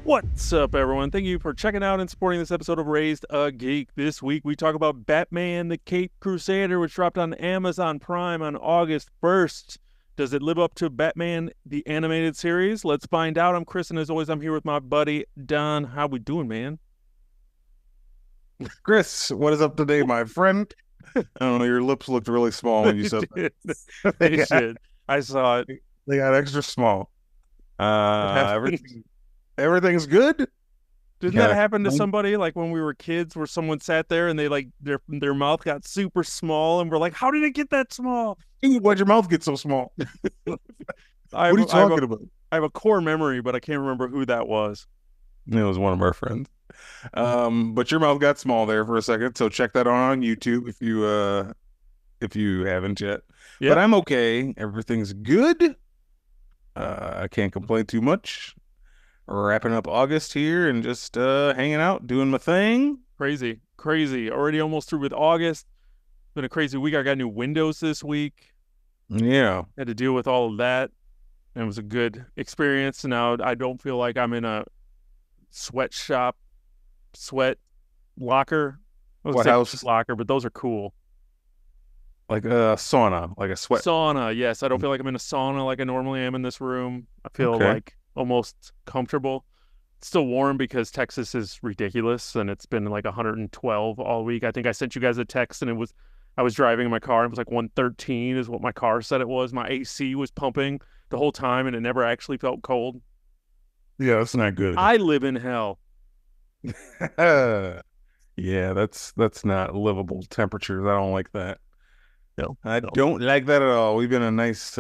What's up, everyone? Thank you for checking out and supporting this episode of Raised A Geek. This week, we talk about Batman the Cape Crusader, which dropped on Amazon Prime on August 1st. Does it live up to Batman the Animated Series? Let's find out. I'm Chris, and as always, I'm here with my buddy, Don. How we doing, man? Chris, what is up today, my friend? I don't know, your lips looked really small when you said They that. They should. I saw it. They got extra small. Happened. Everything's good. Didn't that happen to somebody like when we were kids where someone sat there and they like their mouth got super small and we're like, how did it get that small? Why'd your mouth get so small? What are you talking about? I have a core memory, but I can't remember who that was. It was one of our friends. But your mouth got small there for a second, so check that on YouTube if you haven't yet. Yep. But I'm okay. Everything's good. I can't complain too much. Wrapping up August here and just hanging out, doing my thing. Crazy. Already almost through with August. Been a crazy week. I got new windows this week. Yeah. Had to deal with all of that. And it was a good experience. Now I don't feel like I'm in a sweat locker. What house? Locker, but those are cool. Like a sauna, like a sweat. Sauna, yes. I don't feel like I'm in a sauna like I normally am in this room. I feel like almost comfortable. It's still warm because Texas is ridiculous and it's been like 112 all week. I think I sent you guys a text and I was driving in my car and it was like 113 is what my car said it was. My AC was pumping the whole time and it never actually felt cold. Yeah, that's not good. I live in hell. Yeah, that's not livable temperatures. I don't like that. No, I don't like that at all. We've been a nice,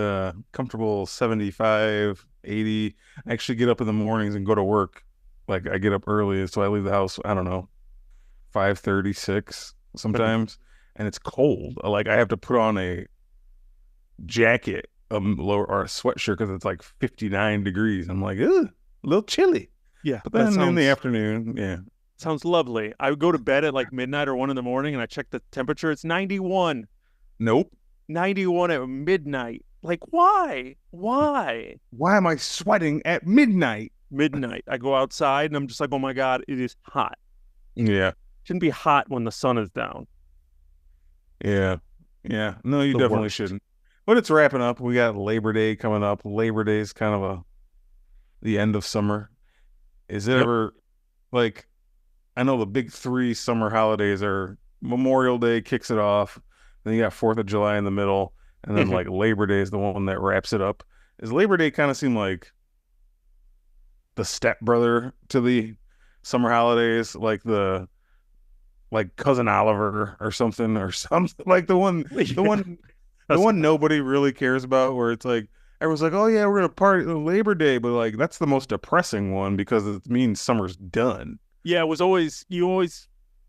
comfortable 75, 80. I actually get up in the mornings and go to work. Like I get up early, so I leave the house, I don't know, 5:36 sometimes, and it's cold. Like I have to put on a jacket, or a sweatshirt because it's like 59 degrees. I'm like, ugh, a little chilly. Yeah, but then in the afternoon, yeah. Sounds lovely. I would go to bed at like midnight or 1 in the morning, and I check the temperature. It's 91. Nope. 91 at midnight. Like, why? Why? Why am I sweating at midnight? Midnight. I go outside, and I'm just like, oh, my God, it is hot. Yeah. Shouldn't be hot when the sun is down. Yeah. Yeah. No, you definitely shouldn't. But it's wrapping up. We got Labor Day coming up. Labor Day is kind of the end of summer. Is it ever, like, I know the big 3 summer holidays are Memorial Day kicks it off. Then you got 4th of July in the middle. And then like Labor Day is the one that wraps it up. Does Labor Day kind of seem like the stepbrother to the summer holidays? Like Cousin Oliver or something like the one nobody really cares about, where it's like, everyone's like, oh yeah, we're going to party on Labor Day. But like, that's the most depressing one because it means summer's done. Yeah, it was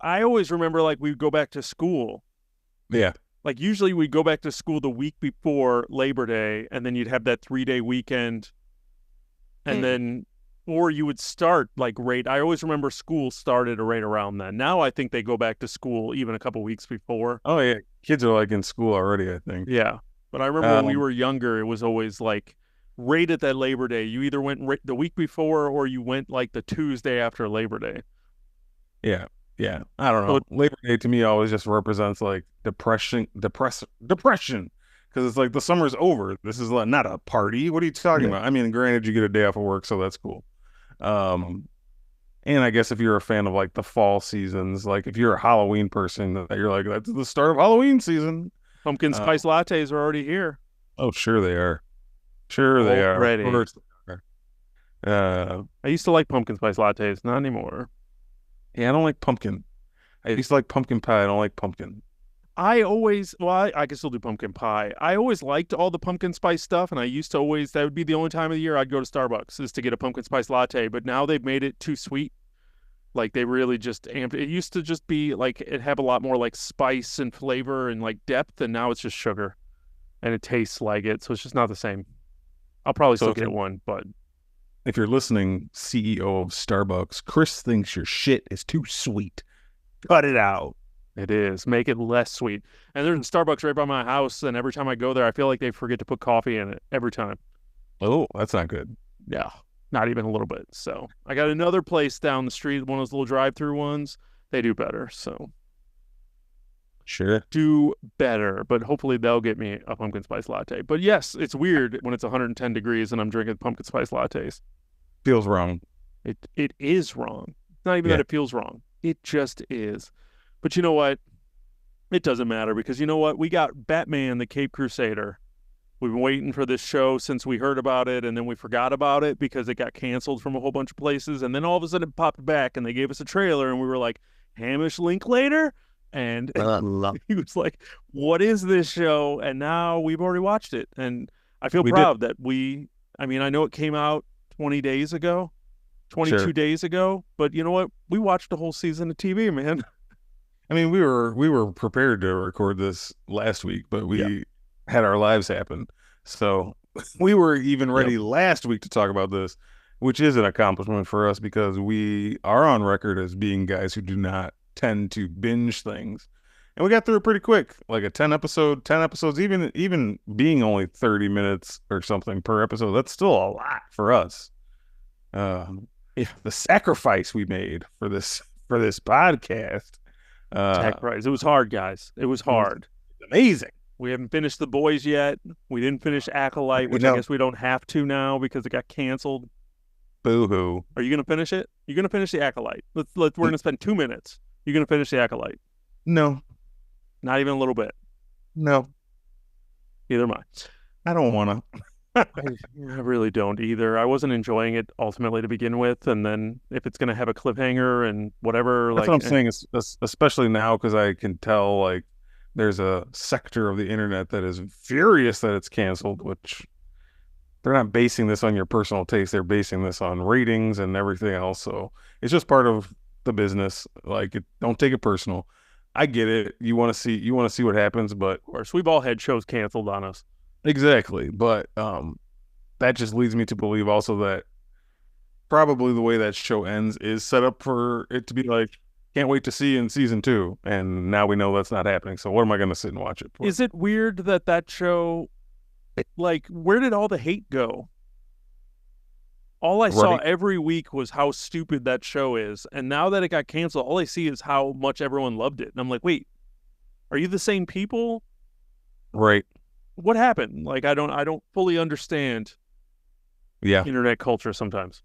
I always remember like we'd go back to school. Yeah. Like usually we'd go back to school the week before Labor Day and then you'd have that 3-day weekend and then, or you would start like I always remember school started right around then. Now I think they go back to school even a couple weeks before. Oh yeah. Kids are like in school already, I think. Yeah. But I remember when we were younger, it was always like right at that Labor Day. You either went the week before or you went like the Tuesday after Labor Day. Yeah. Yeah. I don't know. Labor Day to me always just represents like depression. Because it's like the summer's over. This is not a party. What are you talking about? I mean, granted, you get a day off of work, so that's cool. And I guess if you're a fan of like the fall seasons, like if you're a Halloween person, you're like, that's the start of Halloween season. Pumpkin spice lattes are already here. Oh, sure they are. Sure they are. Ready. I used to like pumpkin spice lattes, not anymore. Yeah, I don't like pumpkin. I used to like pumpkin pie. I don't like pumpkin. I can still do pumpkin pie. I always liked all the pumpkin spice stuff, and I used to that would be the only time of the year I'd go to Starbucks is to get a pumpkin spice latte, but now they've made it too sweet. Like they really just amped it. Used to just be like it have a lot more like spice and flavor and like depth, and now it's just sugar. And it tastes like it, so it's just not the same. I'll probably still get one, but if you're listening, CEO of Starbucks, Chris thinks your shit is too sweet. Cut it out. It is. Make it less sweet. And there's a Starbucks right by my house, and every time I go there, I feel like they forget to put coffee in it every time. Oh, that's not good. Yeah. Not even a little bit. So I got another place down the street, one of those little drive-through ones. They do better. So Sure. do better, but hopefully they'll get me a pumpkin spice latte. But yes, it's weird when it's 110 degrees and I'm drinking pumpkin spice lattes. Feels wrong. It is wrong. It's not even Yeah. that it feels wrong. It just is. But you know what? It doesn't matter because you know what? We got Batman, the Cape Crusader. We've been waiting for this show since we heard about it, and then we forgot about it because it got canceled from a whole bunch of places. And then all of a sudden it popped back and they gave us a trailer and we were like, Hamish Linklater? And he was like, what is this show? And now we've already watched it. And I feel proud that I mean, I know it came out 20 days ago, 22 days ago, but you know what? We watched the whole season of TV, man. I mean, we were prepared to record this last week, but we had our lives happen. So we were even ready last week to talk about this, which is an accomplishment for us because we are on record as being guys who do not tend to binge things. And we got through it pretty quick, like a 10 episodes, even being only 30 minutes or something per episode. That's still a lot for us. The sacrifice we made for this podcast. Sacrifice. It was hard, guys. It was hard. Amazing. We haven't finished The Boys yet. We didn't finish Acolyte, which I guess we don't have to now because it got canceled. Boo-hoo. Are you going to finish it? You're going to finish the Acolyte. We're going to spend 2 minutes. You're going to finish the Acolyte. No. Not even a little bit. No. Neither am I. I don't want to. I really don't either. I wasn't enjoying it ultimately to begin with, and then if it's going to have a cliffhanger and whatever, that's what I'm saying. Especially now because I can tell like there's a sector of the internet that is furious that it's canceled, which they're not basing this on your personal taste. They're basing this on ratings and everything else. So it's just part of the business. Like, don't take it personal. I get it. You want to see what happens, but of course, we've all had shows canceled on us. Exactly. But that just leads me to believe also that probably the way that show ends is set up for it to be like, can't wait to see in season 2. And now we know that's not happening. So what am I going to sit and watch it for? Is it weird that show, like, where did all the hate go? All I saw every week was how stupid that show is. And now that it got canceled, all I see is how much everyone loved it. And I'm like, wait, are you the same people? Right. What happened? Like, I don't fully understand internet culture sometimes.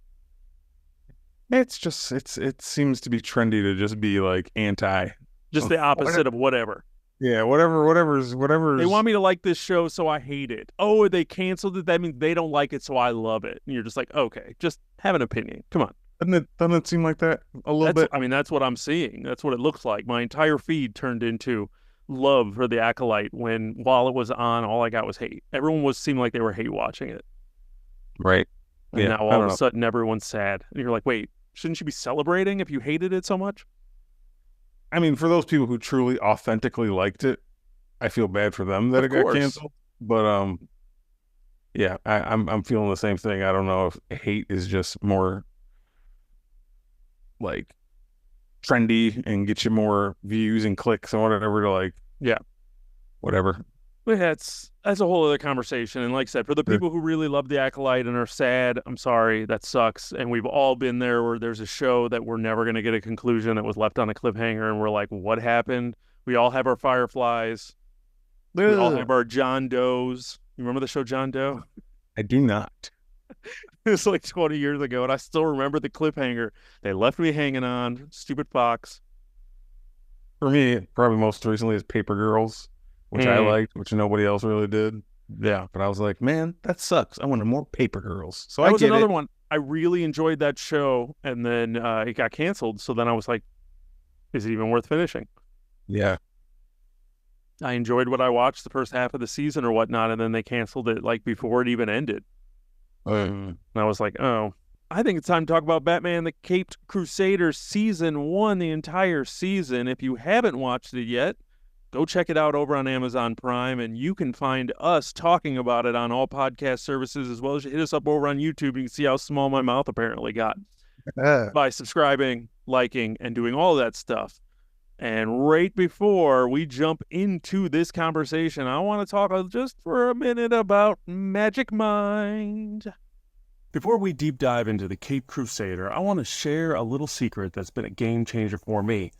It's just it seems to be trendy to just be like anti. Just the opposite of whatever. Yeah, whatever's. They want me to like this show, so I hate it. Oh, they canceled it. That means they don't like it, so I love it. And you're just like, okay, just have an opinion. Come on. Doesn't it seem like that a little bit? I mean, that's what I'm seeing. That's what it looks like. My entire feed turned into love for the Acolyte when while it was on, all I got was hate. Everyone seemed like they were hate watching it. Right. And now all of a sudden everyone's sad. And you're like, wait, shouldn't you be celebrating if you hated it so much? I mean, for those people who truly authentically liked it, I feel bad for them that it got canceled. But yeah, I'm feeling the same thing. I don't know if hate is just more like trendy and get you more views and clicks and whatever to like, whatever. But that's a whole other conversation. And like I said, for the people who really love the Acolyte and are sad, I'm sorry, that sucks. And we've all been there where there's a show that we're never going to get a conclusion that was left on a cliffhanger. And we're like, what happened? We all have our Fireflies. We all have our John Does. You remember the show John Doe? I do not. It was like 20 years ago, and I still remember the cliffhanger. They left me hanging on. Stupid Fox. For me, probably most recently is Paper Girls, which I liked, which nobody else really did. Yeah. But I was like, man, that sucks. I wanted more Paper Girls. So that was another one. I really enjoyed that show, and then it got canceled. So then I was like, is it even worth finishing? Yeah. I enjoyed what I watched the first half of the season or whatnot, and then they canceled it like before it even ended. And I was like, oh, I think it's time to talk about Batman the Caped Crusader Season 1, the entire season. If you haven't watched it yet, go check it out over on Amazon Prime, and you can find us talking about it on all podcast services, as well as hit us up over on YouTube. You can see how small my mouth apparently got by subscribing, liking, and doing all that stuff. And right before we jump into this conversation, I want to talk just for a minute about Magic Mind. Before we deep dive into the Cape Crusader, I want to share a little secret that's been a game changer for me: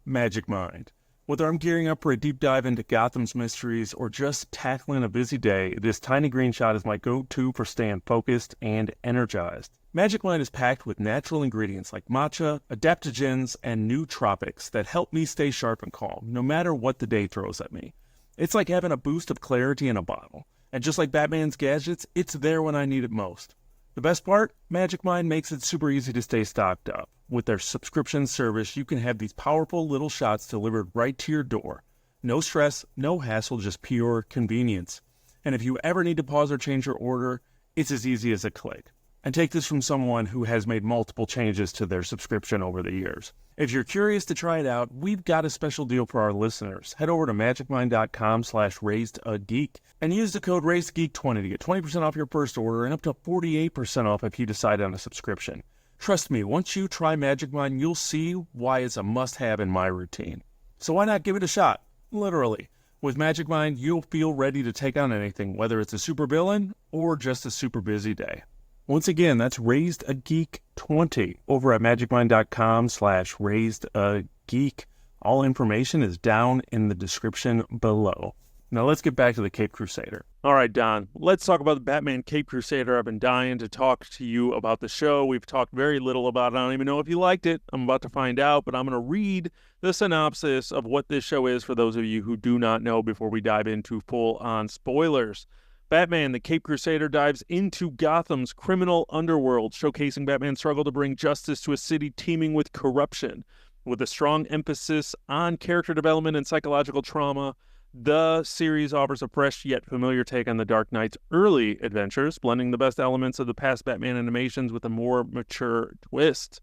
Magic Mind. Whether I'm gearing up for a deep dive into Gotham's mysteries or just tackling a busy day, this tiny green shot is my go-to for staying focused and energized. Magic Mind is packed with natural ingredients like matcha, adaptogens, and nootropics that help me stay sharp and calm, no matter what the day throws at me. It's like having a boost of clarity in a bottle. And just like Batman's gadgets, it's there when I need it most. The best part? Magic Mind makes it super easy to stay stocked up. With their subscription service, you can have these powerful little shots delivered right to your door. No stress, no hassle, just pure convenience. And if you ever need to pause or change your order, it's as easy as a click. And take this from someone who has made multiple changes to their subscription over the years. If you're curious to try it out, we've got a special deal for our listeners. Head over to magicmind.com/raisedageek and use the code RaisedGeek20 to get 20% off your first order and up to 48% off if you decide on a subscription. Trust me, once you try Magic Mind, you'll see why it's a must-have in my routine. So why not give it a shot? Literally. With Magic Mind, you'll feel ready to take on anything, whether it's a super villain or just a super busy day. Once again, that's Raised A Geek 20 over at magicmind.com/raisedageek. All information is down in the description below. Now let's get back to the Cape Crusader. All right, Don, let's talk about the Batman Cape Crusader. I've been dying to talk to you about the show. We've talked very little about it. I don't even know if you liked it. I'm about to find out, but I'm going to read the synopsis of what this show is for those of you who do not know before we dive into full-on spoilers. Batman, the Cape Crusader, dives into Gotham's criminal underworld, showcasing Batman's struggle to bring justice to a city teeming with corruption. With a strong emphasis on character development and psychological trauma, the series offers a fresh yet familiar take on the Dark Knight's early adventures, blending the best elements of the past Batman animations with a more mature twist.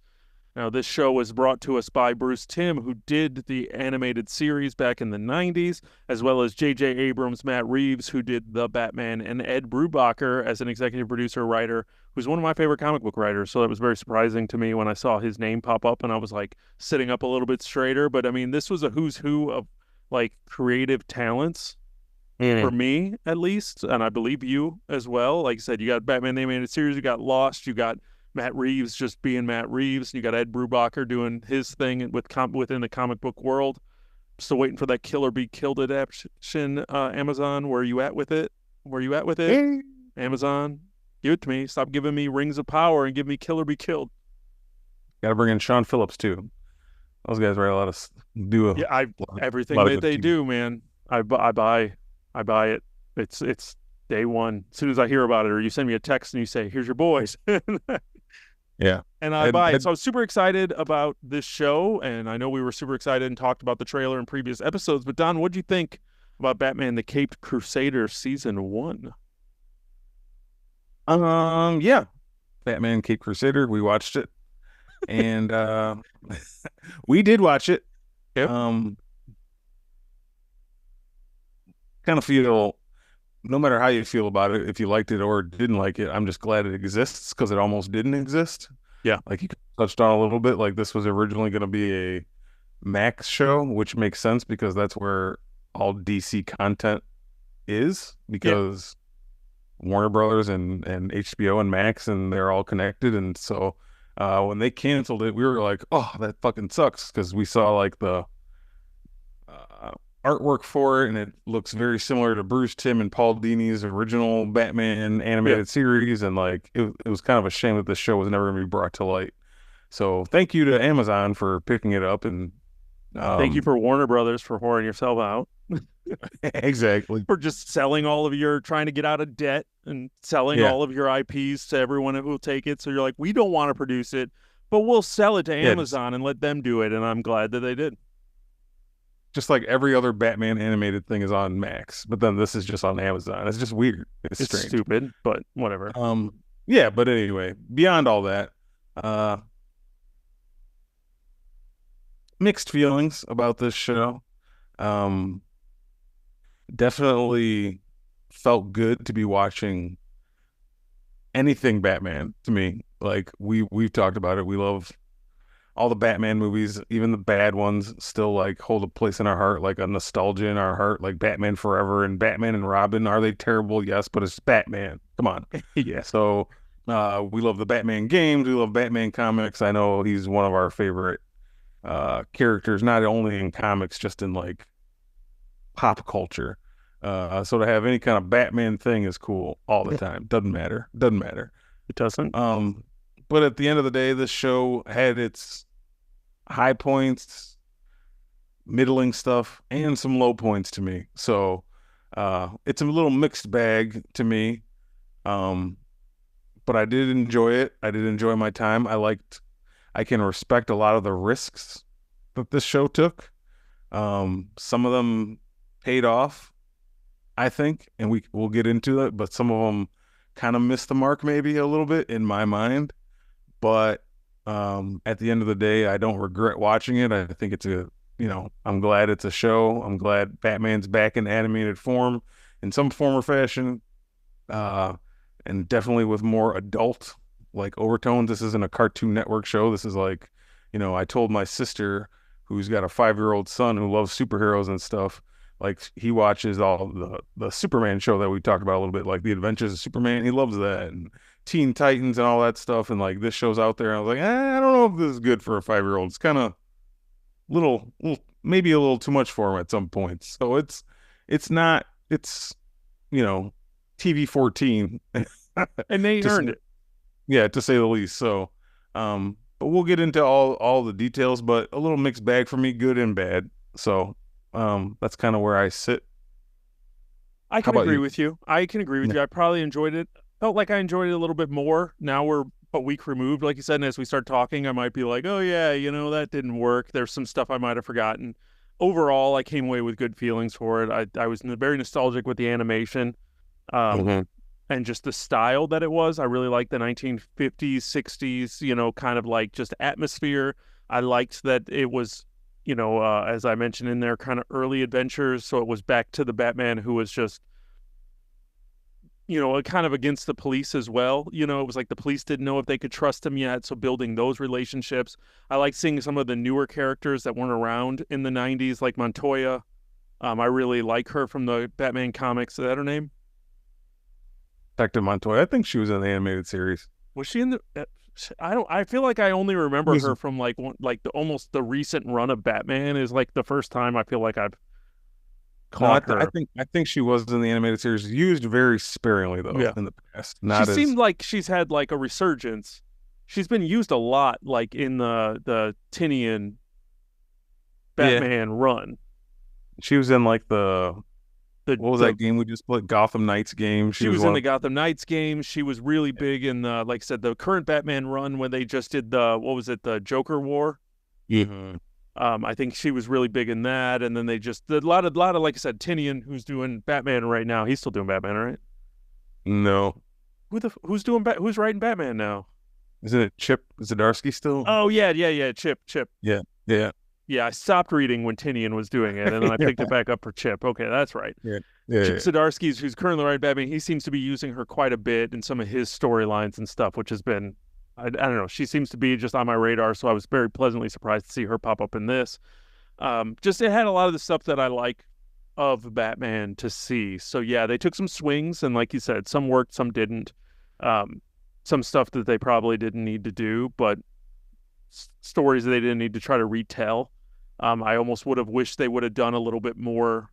Now, this show was brought to us by Bruce Timm, who did the animated series back in the 90s, as well as J.J. Abrams, Matt Reeves, who did The Batman, and Ed Brubaker as an executive producer writer, who's one of my favorite comic book writers. So that was very surprising to me when I saw his name pop up, and I was like sitting up a little bit straighter. But I mean, this was a who's who of like creative talents for me, at least, and I believe you as well. Like I said, you got Batman the animated series, you got Lost, you got Matt Reeves just being Matt Reeves, and you got Ed Brubaker doing his thing within the comic book world. Still waiting for that Killer Be Killed adaptation. Amazon, where are you at with it? Amazon, give it to me. Stop giving me Rings of Power and give me Killer Be Killed. Got to bring in Sean Phillips too. Those guys write a lot of everything that they do, man. I buy it. It's day one. As soon as I hear about it, or you send me a text and you say, "Here's your boys." Yeah. And I buy it. So I was super excited about this show, and I know we were super excited and talked about the trailer in previous episodes. But Don, what'd you think about Batman: The Caped Crusader Season 1? Yeah. Batman Cape Crusader, we watched it. And we did watch it. Yep. Kind of feel, no matter how you feel about it, if you liked it or didn't like it, I'm just glad it exists, because it almost didn't exist. Yeah. Like you touched on a little bit, like this was originally going to be a Max show, which makes sense because that's where all DC content is, because Warner Brothers and HBO and Max, and they're all connected. And so when they canceled it, we were like, oh, that fucking sucks, because we saw like the artwork for it, and it looks very similar to Bruce Timm and Paul Dini's original Batman animated series, and like it was kind of a shame that this show was never going to be brought to light. So thank you to Amazon for picking it up, and thank you for Warner Brothers for whoring yourself out. Exactly. For just selling trying to get out of debt and selling all of your IPs to everyone who will take it. So you're like, we don't want to produce it, but we'll sell it to Amazon and let them do it. And I'm glad that they did. Just like every other Batman animated thing is on Max, but then this is just on Amazon. It's just weird. It's strange. Stupid, but whatever. Yeah, but anyway, beyond all that, mixed feelings about this show. Definitely felt good to be watching anything Batman to me. Like we've talked about it. We love all the Batman movies, even the bad ones, still like hold a place in our heart, like a nostalgia in our heart, like Batman Forever and Batman and Robin. Are they terrible? Yes, but it's Batman. Come on. Yeah. So We love the Batman games. We love Batman comics. I know he's one of our favorite characters, not only in comics, just in like pop culture. So to have any kind of Batman thing is cool all the time. Doesn't matter. Doesn't matter. It doesn't. But at the end of the day, this show had its high points, middling stuff, and some low points to me. So it's a little mixed bag to me. But I did enjoy it. I did enjoy my time. I can respect a lot of the risks that this show took. Some of them paid off, I think, and we'll get into that, but some of them kind of missed the mark maybe a little bit in my mind. But at the end of the day, I don't regret watching it. I think I'm glad it's a show. I'm glad Batman's back in animated form in some form or fashion. And definitely with more adult like overtones. This isn't a Cartoon Network show. This is like, I told my sister who's got a 5-year-old son who loves superheroes and stuff. Like he watches all the Superman show that we talked about a little bit, like the Adventures of Superman. He loves that, and Teen Titans and all that stuff. And like this show's out there. And I was like, I don't know if this is good for a 5-year-old. It's kind of little, maybe a little too much for him at some points. So it's TV 14. And they earned it. Yeah, to say the least. So, but we'll get into all the details, but a little mixed bag for me, good and bad. So, that's kind of where I sit. I can agree with you. I probably enjoyed it. Felt like I enjoyed it a little bit more. Now we're a week removed, like you said, and as we start talking, I might be like, oh yeah, that didn't work. There's some stuff I might have forgotten. Overall, I came away with good feelings for it. I was very nostalgic with the animation. And just the style that it was. I really liked the 1950s, 60s, kind of like just atmosphere. I liked that it was, as I mentioned in there, kind of early adventures. So it was back to the Batman who was just, kind of against the police as well. It was like the police didn't know if they could trust him yet. So building those relationships. I like seeing some of the newer characters that weren't around in the 90s, like Montoya. I really like her from the Batman comics. Is that her name? Detective Montoya. I think she was in the animated series. Was she in the? I feel like I only remember her from almost the recent run of Batman is like the first time I feel like I've caught her. I think she was in the animated series. Used very sparingly though in the past. She seemed like she's had like a resurgence. She's been used a lot, like in the Tinian Batman run. She was in like what was that game we just played? Gotham Knights game. She was in the Gotham Knights game. She was really big in like I said, the current Batman run when they just did the Joker War. Mm-hmm. I think she was really big in that, and then they just a lot of like I said, Tinian, who's doing Batman right now. He's still doing Batman, right? No. Who's writing Batman now? Isn't it Chip Zdarsky still? Oh yeah, Chip. Yeah. Yeah, I stopped reading when Tinian was doing it, and then I picked it back up for Chip. Okay, that's right. Yeah. Chip Zdarsky, who's currently writing Batman, he seems to be using her quite a bit in some of his storylines and stuff, which has been, I don't know, she seems to be just on my radar, so I was very pleasantly surprised to see her pop up in this. Just it had a lot of the stuff that I like of Batman to see. So yeah, they took some swings, and like you said, some worked, some didn't. Some stuff that they probably didn't need to do, but stories that they didn't need to try to retell. I almost would have wished they would have done a little bit more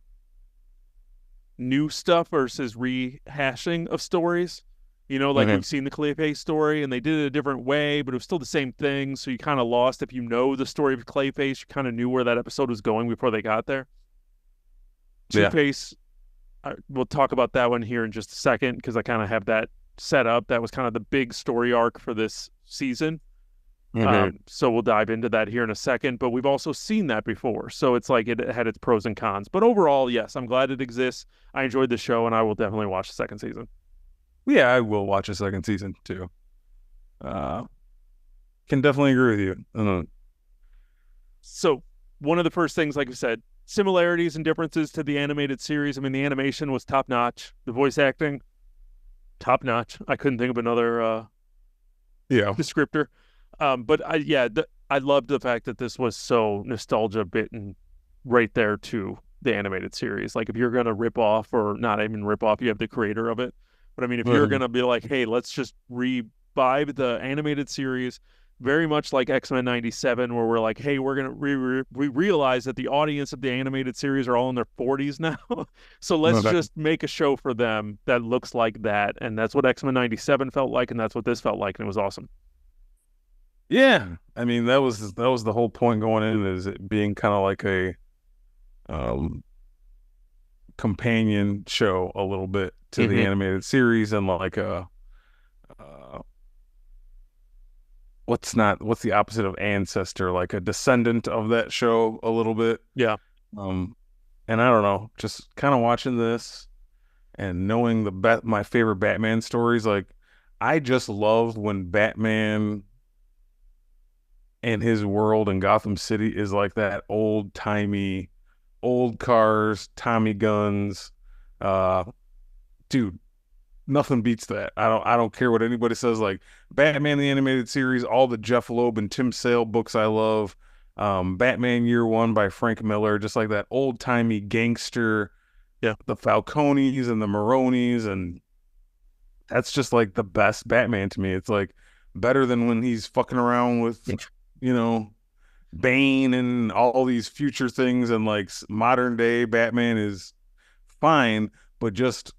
new stuff versus rehashing of stories. We've seen the Clayface story and they did it a different way, but it was still the same thing. So you kind of lost. If you know the story of Clayface, you kind of knew where that episode was going before they got there. Two-Face, we'll talk about that one here in just a second because I kind of have that set up. That was kind of the big story arc for this season. So we'll dive into that here in a second, but we've also seen that before. So it's like it had its pros and cons, but overall, yes, I'm glad it exists. I enjoyed the show and I will definitely watch the second season. Yeah, I will watch a second season too. Can definitely agree with you. So one of the first things, like I said, similarities and differences to the animated series. I mean, the animation was top notch. The voice acting, top notch. I couldn't think of another descriptor. But I loved the fact that this was so nostalgia bitten right there to the animated series. Like if you're going to rip off or not even rip off, you have the creator of it. But I mean, if you're going to be like, hey, let's just vibe, the animated series, very much like X-Men 97, where we're like, hey, we're gonna we realize that the audience of the animated series are all in their 40s now, so No, let's just make a show for them that looks like that, and that's what X-Men 97 felt like, and that's what this felt like, and it was awesome. yeah, I mean that was the whole point going in, is it being kind of like a um companion show a little bit to the animated series, and like a uh, what's the opposite of ancestor, like a descendant of that show a little bit. Yeah. Um, and I don't know, just kind of watching this and knowing my favorite Batman stories. Like, I just love when Batman and his world in Gotham City is like that old timey, old cars, Tommy guns. Uh, dude, nothing beats that. I don't care what anybody says. Like, Batman the Animated Series, all the Jeff Loeb and Tim Sale books I love. Batman Year One by Frank Miller, just like that old timey gangster. Yeah, the Falcones and the Maronis, and that's just like the best Batman to me. It's like better than when he's fucking around with, you know, Bane and all these future things. And like modern day Batman is fine, but just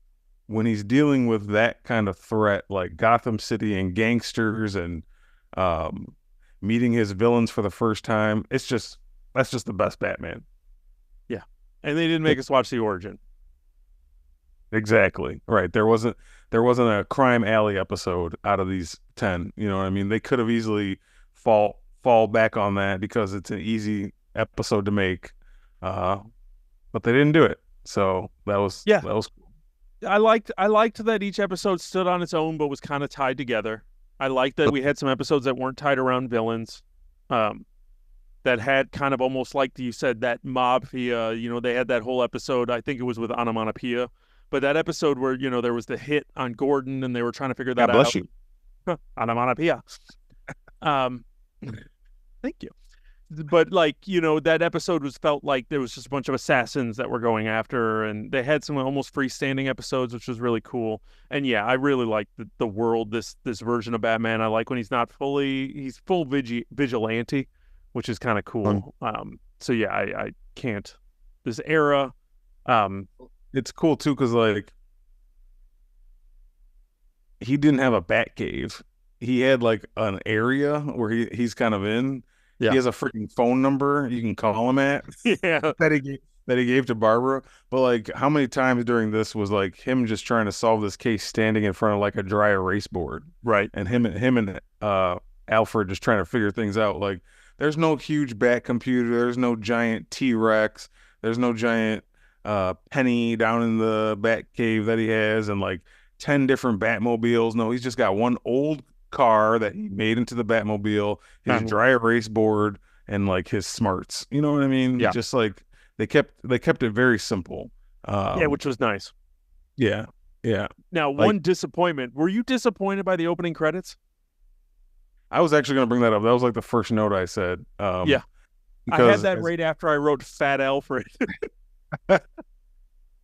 when he's dealing with that kind of threat, like Gotham City and gangsters and meeting his villains for the first time, that's just the best Batman. Yeah, and they didn't make us watch the origin. Exactly. Right. There wasn't a Crime Alley episode out of these 10. You know what I mean? They could have easily fall back on that because it's an easy episode to make. But they didn't do it. So that was cool. I liked that each episode stood on its own but was kind of tied together. I liked that we had some episodes that weren't tied around villains. That had kind of almost like you said, that mafia, they had that whole episode, I think it was with Onomatopoeia. But that episode where, there was the hit on Gordon and they were trying to figure that God bless out. you. Onomatopoeia. Thank you. But that episode felt like there was just a bunch of assassins that were going after, and they had some almost freestanding episodes, which was really cool. And yeah, I really like the world, this version of Batman. I like when he's not he's full vigilante, which is kind of cool. So yeah, I can't, this era, it's cool too, because like he didn't have a bat cave. He had like an area where he's kind of in. Yeah. He has a freaking phone number you can call him at. Yeah. that he gave to Barbara. But like, how many times during this was like him just trying to solve this case standing in front of like a dry erase board? Right. And him and Alfred just trying to figure things out. Like, there's no huge bat computer. There's no giant T-Rex. There's no giant Penny down in the bat cave that he has, and like 10 different Batmobiles. No, he's just got one old car that he made into the Batmobile, his dry erase board, and like his smarts. You know what I mean? Yeah. Just like they kept it very simple. Yeah, which was nice. Yeah. Yeah. Now, one disappointment. Were you disappointed by the opening credits? I was actually going to bring that up. That was like the first note I said. Yeah. I had that right after I wrote Fat Alfred.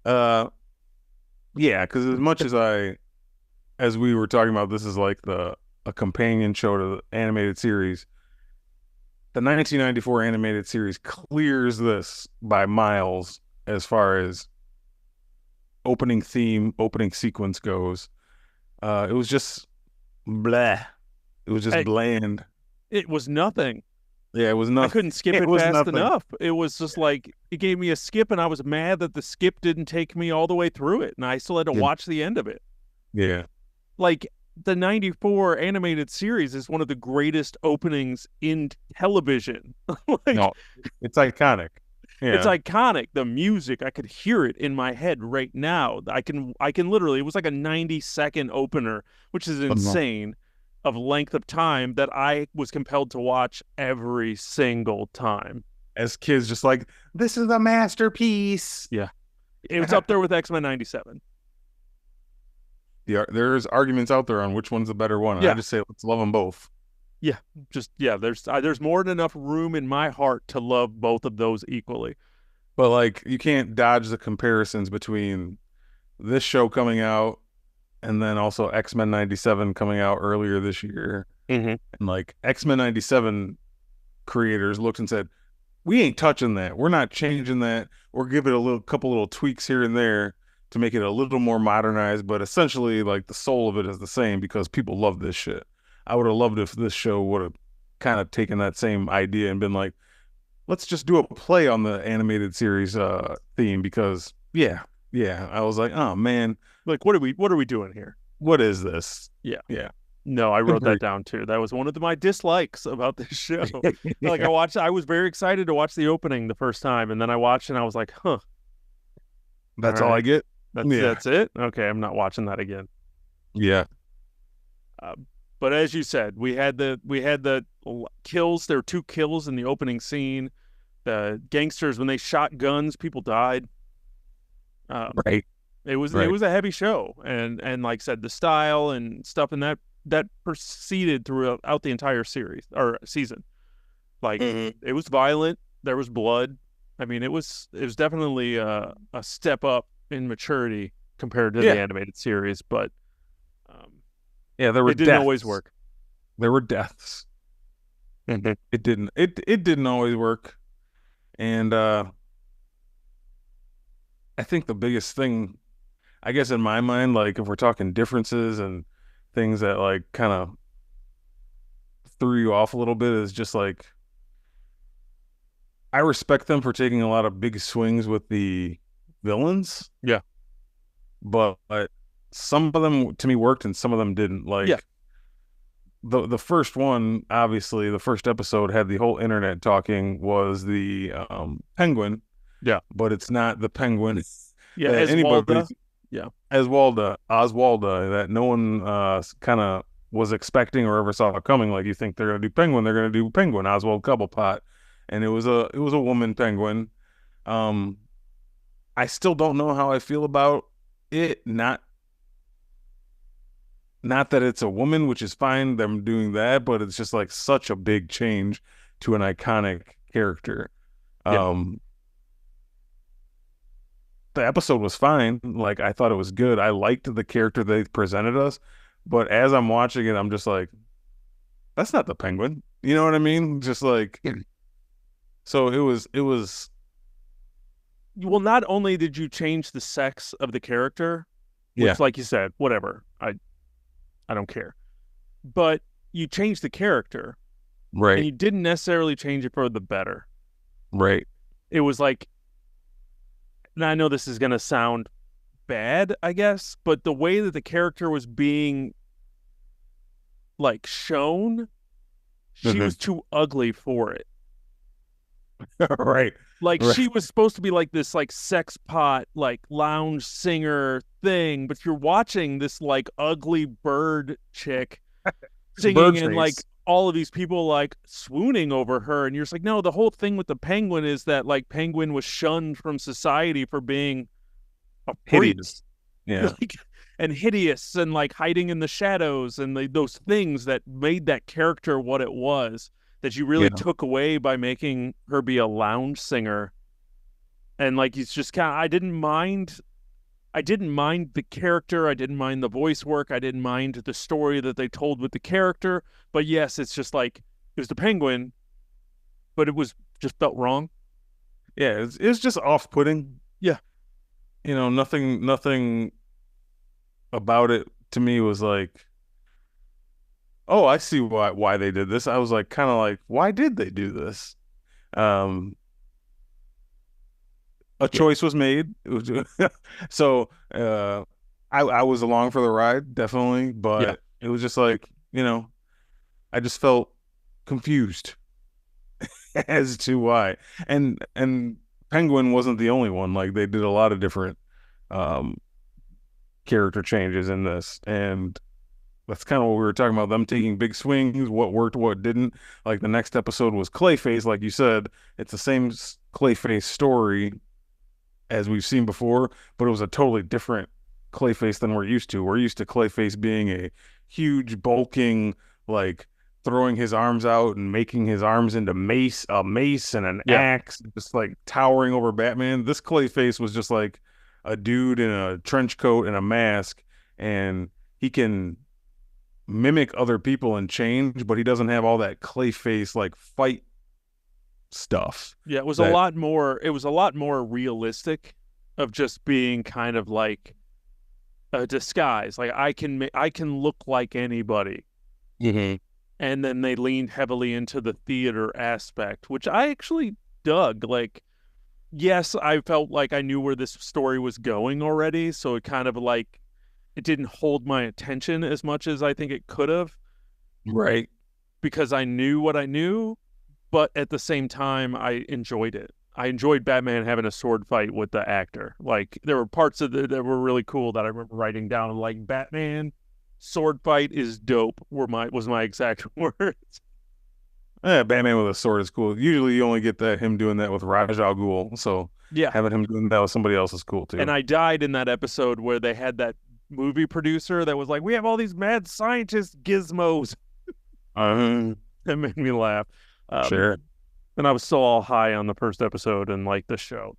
Yeah, because as much as we were talking about, this is like a companion show to the animated series. The 1994 animated series clears this by miles as far as opening sequence goes. It was just blah. It was just bland. It was nothing. Yeah, it was nothing. I couldn't skip it fast enough. It was just like, it gave me a skip, and I was mad that the skip didn't take me all the way through it, and I still had to watch the end of it. Yeah. Like, the 94 animated series is one of the greatest openings in television. No, it's iconic. Yeah. It's iconic. The music, I could hear it in my head right now. I can literally, it was like a 90-second opener, which is insane. Of length of time that I was compelled to watch every single time. As kids, just like, this is a masterpiece. Yeah. It was up there with X-Men 97. Yeah, there's arguments out there on which one's the better one. Yeah. I just say, let's love them both. Yeah. There's more than enough room in my heart to love both of those equally. But like, you can't dodge the comparisons between this show coming out and then also X-Men 97 coming out earlier this year. Mm-hmm. And like X-Men 97 creators looked and said, we ain't touching that. We're not changing that. We're giving it a couple little tweaks here and there to make it a little more modernized, but essentially like the soul of it is the same because people love this shit. I would have loved if this show would have kind of taken that same idea and been like, let's just do a play on the animated series theme because yeah. I was like, oh man, like what are we doing here? What is this? Yeah. Yeah. No, I wrote that down too. That was one of my dislikes about this show. Like I was very excited to watch the opening the first time, and then I watched and I was like, huh. That's all I get? That's it? Okay, I'm not watching that again. Yeah. But as you said, we had the kills. There were 2 kills in the opening scene. The gangsters, when they shot guns, people died. Right. It was a heavy show, and like I said, the style and stuff and that proceeded throughout the entire series or season. Like it was violent. There was blood. I mean, it was definitely a step up in maturity compared to the animated series. But there were it didn't always work. There were deaths. It didn't always work, and I think the biggest thing, I guess in my mind, like if we're talking differences and things that like kind of threw you off a little bit, is just like I respect them for taking a lot of big swings with the villains. Yeah. But some of them to me worked and some of them didn't. Like the first one, obviously the first episode had the whole internet talking, was the Penguin. Yeah. But it's not the Penguin. Yeah, Oswalda. Oswalda, that no one kind of was expecting or ever saw coming. Like, you think they're gonna do Penguin, they're gonna do Penguin, Oswald Cobblepot, and it was a woman Penguin. I still don't know how I feel about it. Not that it's a woman, which is fine, them doing that, but it's just like such a big change to an iconic character. The episode was fine. Like, I thought it was good. I liked the character they presented us, but as I'm watching it, I'm just like, that's not the Penguin. You know what I mean? Just like, so it was. Well, not only did you change the sex of the character, which, like you said, whatever, I don't care, but you changed the character, right? And you didn't necessarily change it for the better, right? It was like, and I know this is going to sound bad, I guess, but the way that the character was being like shown, she was too ugly for it. Right. Like, she was supposed to be like this like sex pot, like lounge singer thing, but you're watching this like ugly bird chick singing and like all of these people like swooning over her, and you're just like, no, the whole thing with the Penguin is that like Penguin was shunned from society for being a hideous, and hideous, and like hiding in the shadows, and those things that made that character what it was, that you really took away by making her be a lounge singer. And like, it's just kind of, I didn't mind the character. I didn't mind the voice work. I didn't mind the story that they told with the character. But yes, it's just like, it was the Penguin, but it was just felt wrong. Yeah, it was just off-putting. Yeah. You know, nothing about it to me was like, oh, I see why they did this. I was like, kind of like, why did they do this? A choice was made. So I was along for the ride, definitely, but it was just like, you know, I just felt confused as to why. And Penguin wasn't the only one. Like, they did a lot of different character changes in this, and that's kind of what we were talking about, them taking big swings, what worked, what didn't. Like, the next episode was Clayface, like you said. It's the same Clayface story as we've seen before, but it was a totally different Clayface than we're used to. We're used to Clayface being a huge, bulking, like, throwing his arms out and making his arms into a mace and an axe, just like towering over Batman. This Clayface was just like a dude in a trench coat and a mask, and he can mimic other people and change, but he doesn't have all that clay face like fight stuff. Yeah, it was that, a lot more realistic of just being kind of like a disguise. Like I can look like anybody. mm-hmm. And then they leaned heavily into the theater aspect, which I actually dug. Like, yes, I felt like I knew where this story was going already, so it kind of like it didn't hold my attention as much as I think it could have. Right. Because I knew what I knew, but at the same time, I enjoyed it. I enjoyed Batman having a sword fight with the actor. Like, there were parts of it that were really cool that I remember writing down. Like, Batman sword fight is dope. Was my exact words. Yeah, Batman with a sword is cool. Usually, you only get him doing that with Ra's al Ghul. So Yeah, having him doing that with somebody else is cool too. and I died in that episode where they had that movie producer that was like, "We have all these mad scientist gizmos." That made me laugh. Sure. And I was still all high on the first episode and like the show.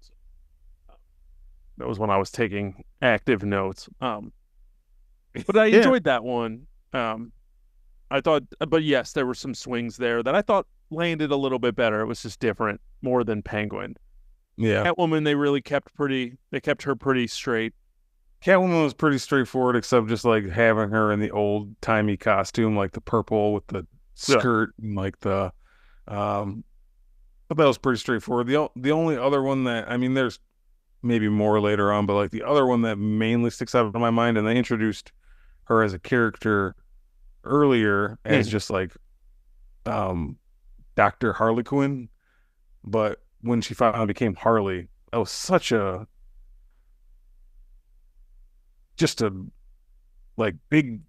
That was when I was taking active notes. But I enjoyed that one. I thought, but yes, there were some swings there that I thought landed a little bit better. It was just different, more than Penguin. Yeah. Catwoman, they kept her pretty straight. Catwoman was pretty straightforward, except just like having her in the old timey costume, like the purple with the skirt and like the, but that was pretty straightforward. The only other one that, I mean, there's maybe more later on, but like the other one that mainly sticks out in my mind, and they introduced her as a character earlier as just like Dr. Harley Quinn, but when she finally became Harley, that was such a like big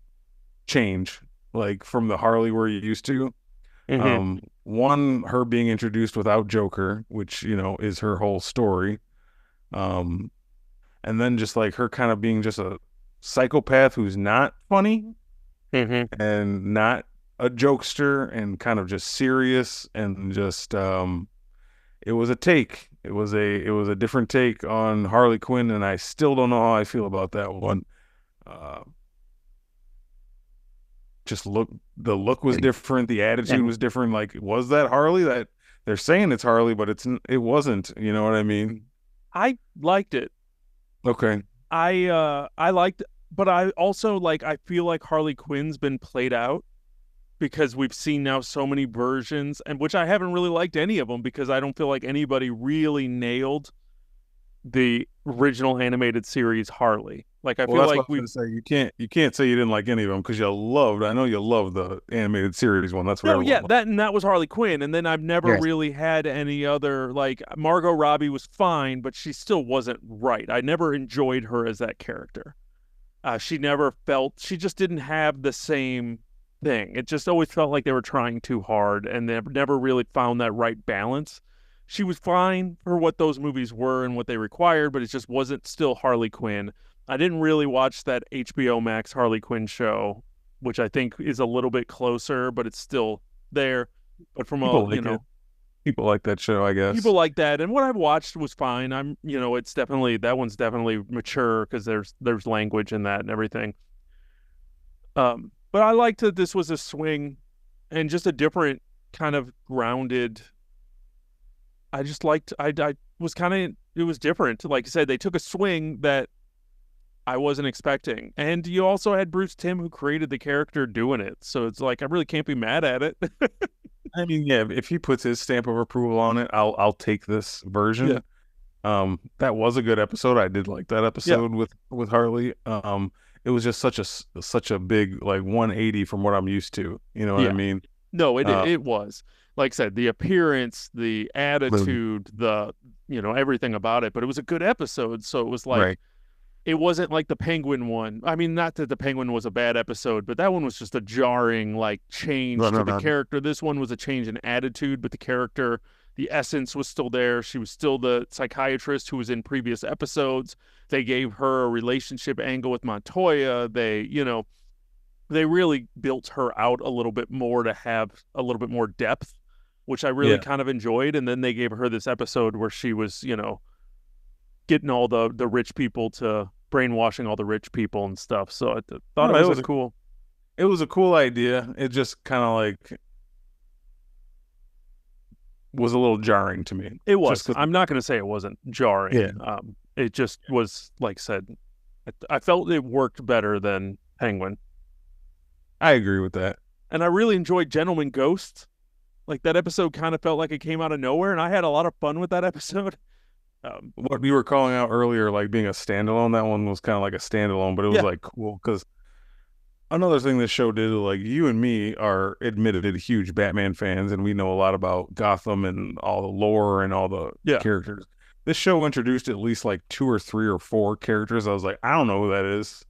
change, like from the Harley we're used to. One, her being introduced without Joker, which is her whole story, and then just like her kind of being just a psychopath who's not funny and not a jokester and kind of just serious, and just it was a different take on Harley Quinn, and I still don't know how I feel about that one. The look was different, the attitude was different. Like, was that Harley? That they're saying it's Harley, but it wasn't. You know what I mean? I liked it. Okay. I liked, but I also I feel like Harley Quinn's been played out because we've seen now so many versions, and which I haven't really liked any of them because I don't feel like anybody really nailed the original animated series Harley. Like, I feel like we say you can't say you didn't like any of them because I know you loved the animated series one. That's what that was Harley Quinn, and then I've never really had any other. Like, Margot Robbie was fine, but she still wasn't right. I never enjoyed her as that character. She just didn't have the same thing. It just always felt like they were trying too hard, and they never really found that right balance. She was fine for what those movies were and what they required, but it just wasn't still Harley Quinn. I didn't really watch that HBO Max Harley Quinn show, which I think is a little bit closer, but it's still there. But from people like that show, I guess. People like that, and what I've watched was fine. It's definitely, that one's definitely mature because there's language in that and everything. But I liked that this was a swing and just a different kind of grounded. I just liked. I was kind of. It was different. Like I said, they took a swing that I wasn't expecting, and you also had Bruce Timm, who created the character, doing it. So it's like I really can't be mad at it. I mean, yeah, if he puts his stamp of approval on it, I'll take this version. Yeah. That was a good episode. I did like that episode with Harley. It was just such a big 180 from what I'm used to. You know what I mean? No, it was. Like I said, the appearance, the attitude, everything about it. But it was a good episode, so it was like, it wasn't like the Penguin one. I mean, not that the Penguin was a bad episode, but that one was just a jarring change to the character. This one was a change in attitude, but the character, the essence was still there. She was still the psychiatrist who was in previous episodes. They gave her a relationship angle with Montoya. They really built her out a little bit more to have a little bit more depth, which I really kind of enjoyed. And then they gave her this episode where she was, getting all the rich people to brainwashing all the rich people and stuff. So I thought it was cool. It was a cool idea. It just kind of like was a little jarring to me. It was. I'm not going to say it wasn't jarring. Yeah. It just was, like I said, I felt it worked better than Penguin. I agree with that. And I really enjoyed Gentleman Ghost. Like, that episode kind of felt like it came out of nowhere, and I had a lot of fun with that episode. What you were calling out earlier, like being a standalone, that one was kind of like a standalone, but it was like cool because another thing this show did, like you and me are admitted huge Batman fans, and we know a lot about Gotham and all the lore and all the characters. This show introduced at least like 2 or 3 or 4 characters. I was like, I don't know who that is.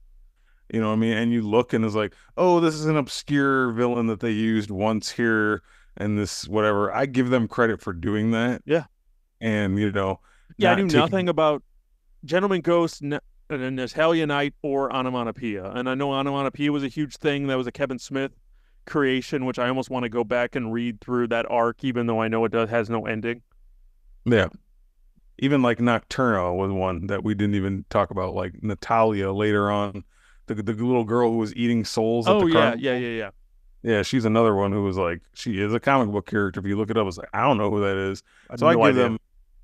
You know what I mean? And you look and it's like, oh, this is an obscure villain that they used once here and this whatever. I give them credit for doing that. Yeah. And, you know. Yeah, I knew nothing about Gentleman Ghost, Natalia Knight, or Onomatopoeia. And I know Onomatopoeia was a huge thing. That was a Kevin Smith creation, which I almost want to go back and read through that arc, even though I know it has no ending. Yeah. Even like Nocturna was one that we didn't even talk about. Like Natalia later on, the little girl who was eating souls. Oh, yeah. Yeah, she's another one who was like, she is a comic book character. If you look it up, it's like, I don't know who that is. So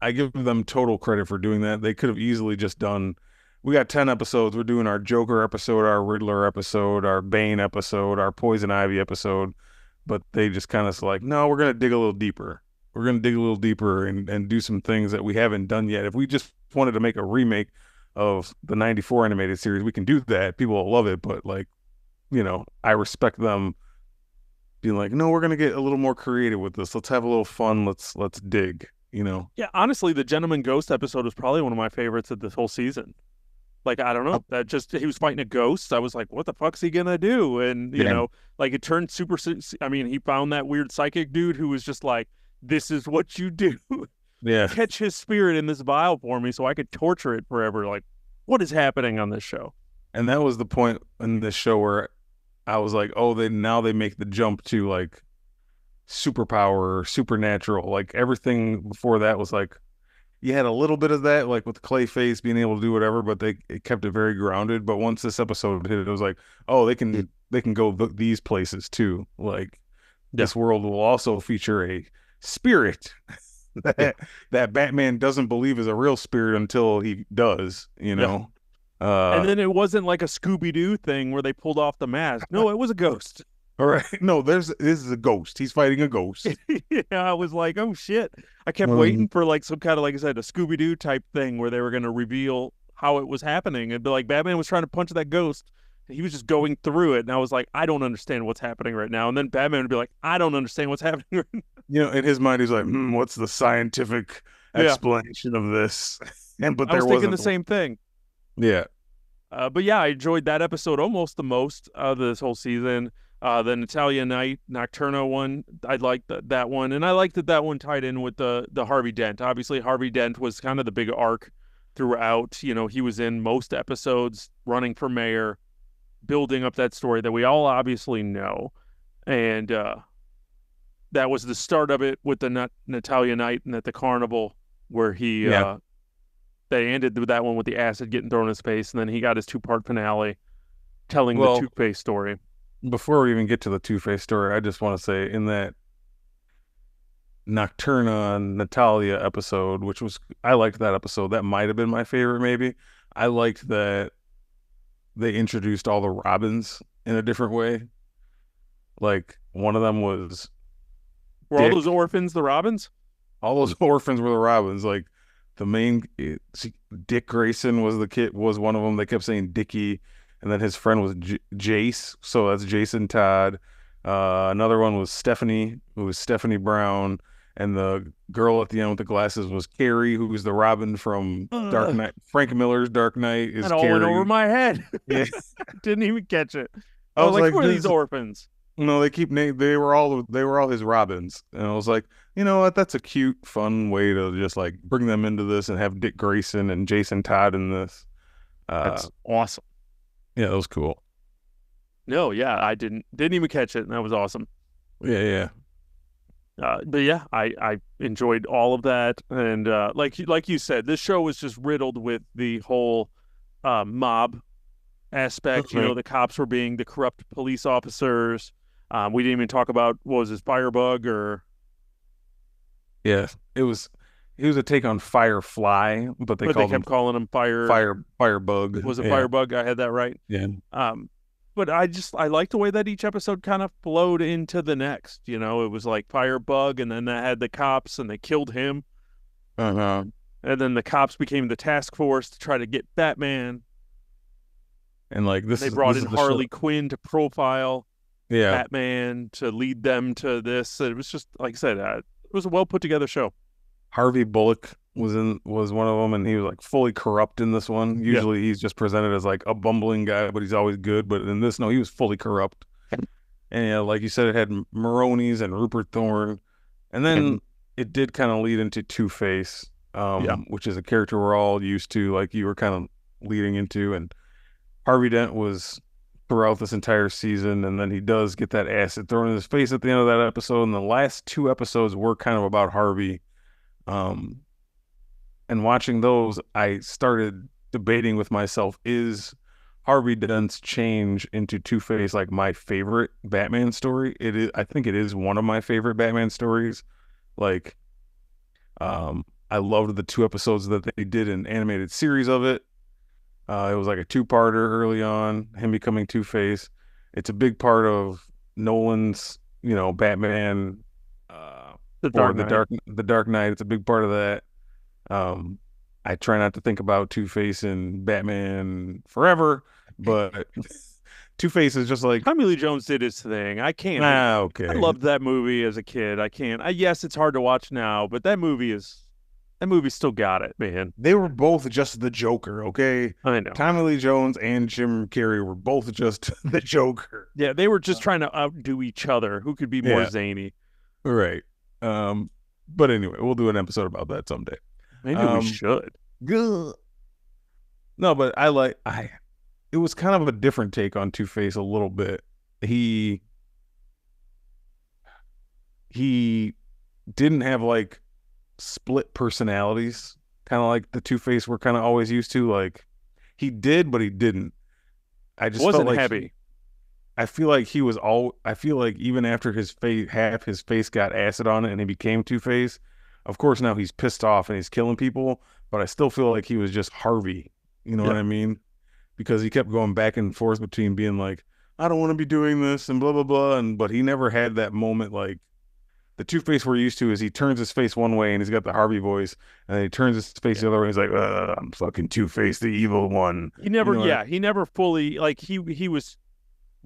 I give them total credit for doing that. They could have easily just done, we got 10 episodes. We're doing our Joker episode, our Riddler episode, our Bane episode, our Poison Ivy episode. But they just kind of like, no, we're going to dig a little deeper. We're going to dig a little deeper and do some things that we haven't done yet. If we just wanted to make a remake of the 94 animated series, we can do that. People will love it. But like, you know, I respect them being like, no, we're going to get a little more creative with this. Let's have a little fun. Let's dig, you know? Yeah, honestly, the Gentleman Ghost episode was probably one of my favorites of this whole season. Like, I don't know, that just, he was fighting a ghost. I was like, what the fuck's he gonna do? And, you know, like it turned super, I mean, he found that weird psychic dude who was just like, this is what you do. Yeah. Catch his spirit in this vial for me so I could torture it forever. Like, what is happening on this show? And that was the point in this show where I was like, oh, now they make the jump to like superpower, supernatural. Like everything before that was like, you had a little bit of that, like with Clayface being able to do whatever, but it kept it very grounded. But once this episode hit, it was like, oh, they can go these places too. Like this world will also feature a spirit that Batman doesn't believe is a real spirit until he does, you know. And then it wasn't like a Scooby-Doo thing where they pulled off the mask. No, it was a ghost. All right. No, this is a ghost. He's fighting a ghost. Yeah, I was like, oh shit. I kept waiting for like some kind of, like I said, a Scooby-Doo type thing where they were going to reveal how it was happening. And be like, Batman was trying to punch that ghost. He was just going through it. And I was like, I don't understand what's happening right now. And then Batman would be like, I don't understand what's happening right now. You know, in his mind, he's like, what's the scientific explanation of this? But I was thinking the same thing. Yeah. But yeah, I enjoyed that episode almost the most of this whole season. The Natalia Knight Nocturna one, I liked that one, and I liked that one tied in with the Harvey Dent. Obviously, Harvey Dent was kind of the big arc throughout. You know, he was in most episodes, running for mayor, building up that story that we all obviously know, and that was the start of it with the Natalia Knight and at the carnival where he they ended with that one with the acid getting thrown in his face, and then he got his 2-part finale telling the Two-Face story. Before we even get to the Two-Face story, I just want to say in that Nocturna and Natalia episode, which was, I liked that episode. That might have been my favorite, maybe. I liked that they introduced all the Robins in a different way. Like, one of them was... Were all those orphans the Robins? All those orphans were the Robins. Like, the main... Dick Grayson was one of them. They kept saying Dickie. And then his friend was Jace, so that's Jason Todd. Another one was Stephanie, who was Stephanie Brown. And the girl at the end with the glasses was Carrie, who was the Robin from Dark Knight. Frank Miller's Dark Knight is Carrie. That all went over my head. Yeah. Didn't even catch it. I was like, who are these orphans? No, they were all his Robins. And I was like, you know what? That's a cute, fun way to just like bring them into this and have Dick Grayson and Jason Todd in this. That's awesome. Yeah, that was cool. No, yeah, I didn't even catch it, and that was awesome. Yeah. But yeah, I enjoyed all of that, and like you said, this show was just riddled with the whole mob aspect. Okay. The cops were being the corrupt police officers. We didn't even talk about, what was his, Firebug or... Yeah, he was a take on Firefly, but they But they called him kept calling him Firebug. Was it Yeah, Firebug? I had that right. yeah. But I liked the way that each episode kind of flowed into the next. It was like Firebug, and then they had the cops, and they killed him. Uh-huh. And then the cops became the task force to try to get Batman. And like They brought in Harley Quinn to profile Batman, to lead them to this. It was just, like I said, it was a well put together show. Harvey Bullock was one of them, and he was like fully corrupt in this one. Usually he's just presented as like a bumbling guy, but he's always good. But in this, no, he was fully corrupt. And like you said, it had Maroney's and Rupert Thorne, and then it did kind of lead into Two-Face, which is a character we're all used to, like you were kind of leading into. And Harvey Dent was throughout this entire season, and then he does get that acid thrown in his face at the end of that episode. And the last 2 episodes were kind of about Harvey. And watching those, I started debating with myself, is Harvey Dent's change into Two-Face like my favorite Batman story? It is. I think it is one of my favorite Batman stories. Like, I loved the 2 episodes that they did an animated series of it. It was like a 2-parter early on, him becoming Two-Face. It's a big part of Nolan's, Batman, The Dark Knight. It's a big part of that. I try not to think about Two-Face and Batman Forever, but Two-Face is just like... Tommy Lee Jones did his thing. I can't... okay. I loved that movie as a kid. I can't... yes, it's hard to watch now, but that movie still got it, man. They were both just the Joker, okay? I know. Tommy Lee Jones and Jim Carrey were both just the Joker. Yeah, they were just trying to outdo each other. Who could be more zany? Right. But anyway, we'll do an episode about that someday. Maybe we should. Good. No, but it was kind of a different take on Two-Face a little bit. He didn't have like split personalities, kind of like the Two-Face we're kind of always used to. Like, he did, but he didn't. I just wasn't felt like heavy. I feel like I feel like even after half his face got acid on it and he became Two-Face, of course now he's pissed off and he's killing people, but I still feel like he was just Harvey. You know what I mean? Because he kept going back and forth between being like, I don't want to be doing this and blah, blah, blah. But he never had that moment like the Two-Face we're used to is he turns his face one way and he's got the Harvey voice, and then he turns his face the other way and he's like, I'm fucking Two-Face, the evil one. He never, he never fully, like, he was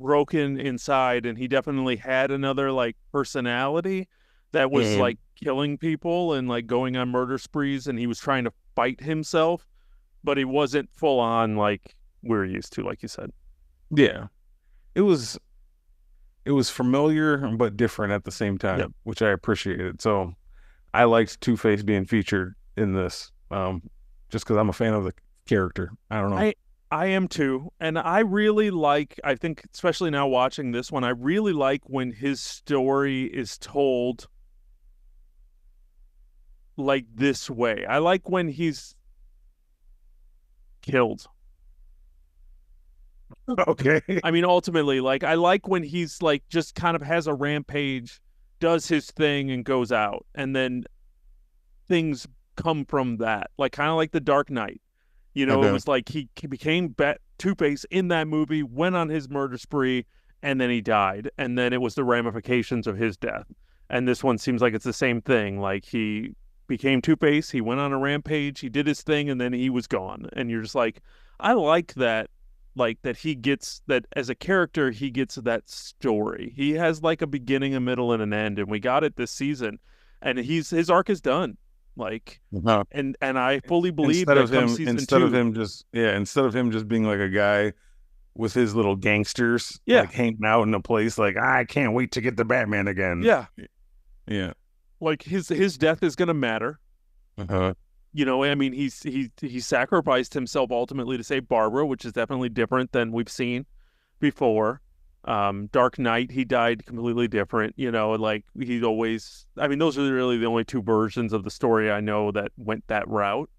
broken inside, and he definitely had another like personality that was like killing people and like going on murder sprees, and he was trying to fight himself, but he wasn't full on like we're used to, like you said. Yeah, it was familiar but different at the same time, which I appreciated. So I liked Two-Face being featured in this, just because I'm a fan of the character. I don't know. I am too, and I really like, I think especially now watching this one, I really like when his story is told like this way. I like when he's killed. Okay. I mean, ultimately, like, I like when he's like just kind of has a rampage, does his thing, and goes out, and then things come from that, like kind of like the Dark Knight. It was like he became Two-Face in that movie, went on his murder spree, and then he died. And then it was the ramifications of his death. And this one seems like it's the same thing. Like, he became Two-Face, he went on a rampage, he did his thing, and then he was gone. And you're just like, I like that, like, that he gets that as a character, he gets that story. He has like a beginning, a middle, and an end. And we got it this season. And his arc is done. Like, and I fully believe instead that instead of him just being like a guy with his little gangsters, like hanging out in a place, like, I can't wait to get the Batman again. Yeah. Like his death is gonna matter. I mean, he sacrificed himself ultimately to save Barbara, which is definitely different than we've seen before. Dark Knight, he died completely different, like he'd always, I mean, those are really the only 2 versions of the story I know that went that route.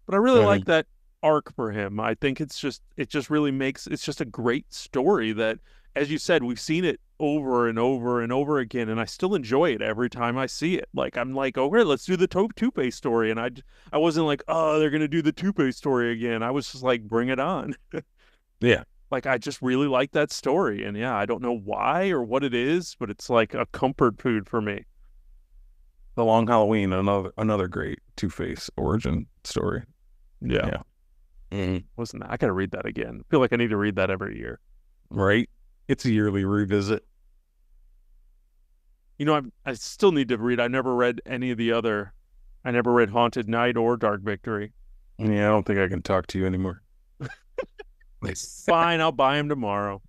But I really like that arc for him. I think it just really makes it's just a great story that, as you said, we've seen it over and over and over again, and I still enjoy it every time I see it. Like I'm like, okay, let's do the Two-Face story, and I wasn't like, oh, they're gonna do the Two-Face story again. I was just like, bring it on. Yeah. Like I just really like that story, and yeah, I don't know why or what it is, but it's like a comfort food for me. The Long Halloween, another great Two-Face origin story. Yeah. Wasn't that? I gotta read that again. I feel like I need to read that every year. Right? It's a yearly revisit. You know, I still need to read. I never read any of the other. I never read Haunted Night or Dark Victory. Yeah, I don't think I can talk to you anymore. Fine, I'll buy them tomorrow.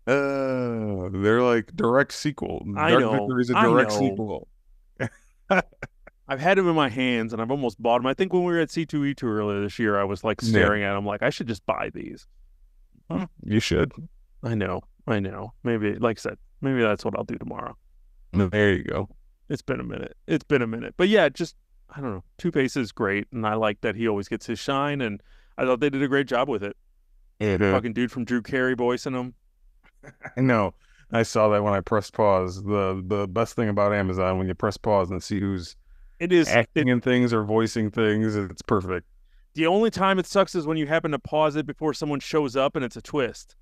They're like direct sequel. I Dark know. Victory is a direct sequel. I've had them in my hands and I've almost bought them. I think when we were at C2E2 earlier this year, I was like staring at them like I should just buy these. You should. I know. Maybe, like I said, maybe that's what I'll do tomorrow. There you go. It's been a minute. But yeah, just, I don't know. Two-Face is great, and I like that he always gets his shine, and I thought they did a great job with it. Fucking dude from Drew Carey voicing him. I know. I saw that when I pressed pause. The best thing about Amazon, when you press pause and see who's acting in things or voicing things, it's perfect. The only time it sucks is when you happen to pause it before someone shows up and it's a twist.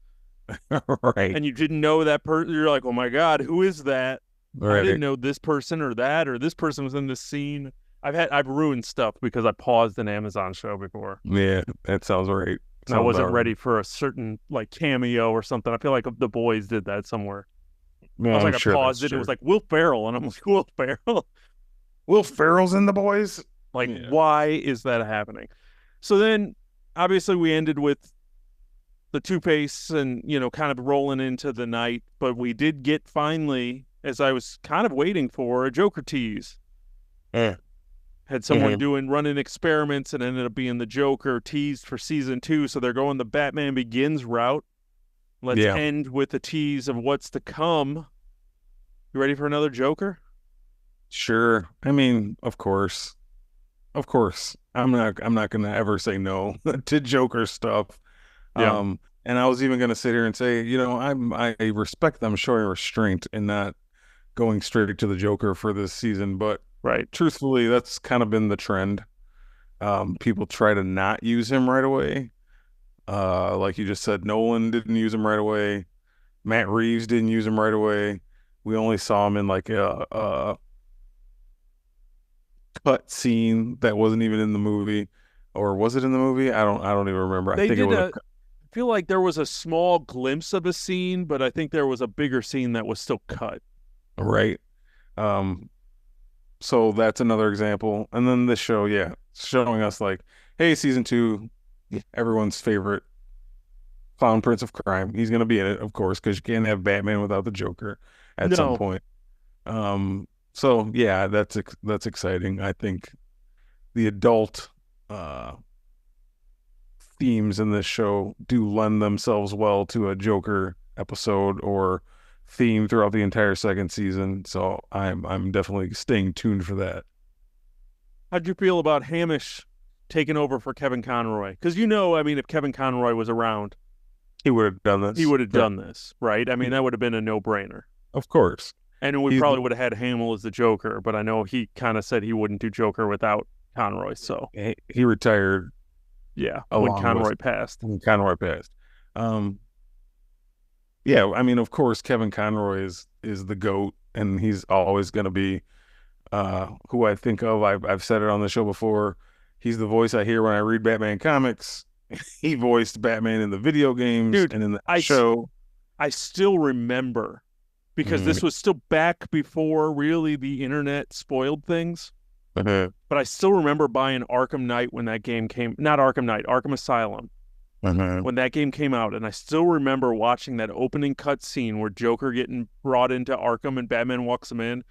Right. And you didn't know that person. You're like, oh my God, who is that? Right. I didn't know this person or that, or this person was in this scene. I've ruined stuff because I paused an Amazon show before. Yeah, that sounds right. And I wasn't ready for a certain like cameo or something. I feel like The Boys did that somewhere. Yeah, I was like, I paused it. It was like Will Ferrell, and I'm like, Will Ferrell. Will Ferrell's in The Boys? Like, why is that happening? So then, obviously, we ended with the Two-Face and, kind of rolling into the night. But we did get finally, as I was kind of waiting for, a Joker tease. Had someone running experiments and ended up being the Joker teased for season 2. So they're going the Batman Begins route. Let's end with a tease of what's to come. You ready for another Joker? Sure. I mean, of course. I'm not going to ever say no to Joker stuff. Yeah. And I was even going to sit here and say, I respect them showing restraint and not going straight to the Joker for this season. But truthfully, that's kind of been the trend. People try to not use him right away. Like you just said, Nolan didn't use him right away. Matt Reeves didn't use him right away. We only saw him in like a cut scene that wasn't even in the movie, or was it in the movie? I don't even remember. I feel like there was a small glimpse of a scene, but I think there was a bigger scene that was still cut. Right. So that's another example. And then this show, showing us like, hey, season 2, everyone's favorite clown prince of crime. He's gonna be in it, of course, because you can't have Batman without the Joker at some point. So yeah, that's exciting. I think the adult themes in this show do lend themselves well to a Joker episode or theme throughout the entire second season. So I'm definitely staying tuned for that. How'd you feel about Hamish taking over for Kevin Conroy? Because if Kevin Conroy was around, he would have done this. He would have done this, right? I mean, that would have been a no-brainer. Of course. And we probably would have had Hamill as the Joker, but I know he kind of said he wouldn't do Joker without Conroy, so. He retired. Yeah, when Conroy passed. Yeah, I mean, of course, Kevin Conroy is the GOAT, and he's always going to be who I think of. I've said it on the show before. He's the voice I hear when I read Batman comics. He voiced Batman in the video games and in the show. I still remember, because this was still back before really the internet spoiled things. But I still remember buying Arkham Knight when that game came. Not Arkham Knight, Arkham Asylum. When that game came out, and I still remember watching that opening cut scene where Joker getting brought into Arkham and Batman walks him in,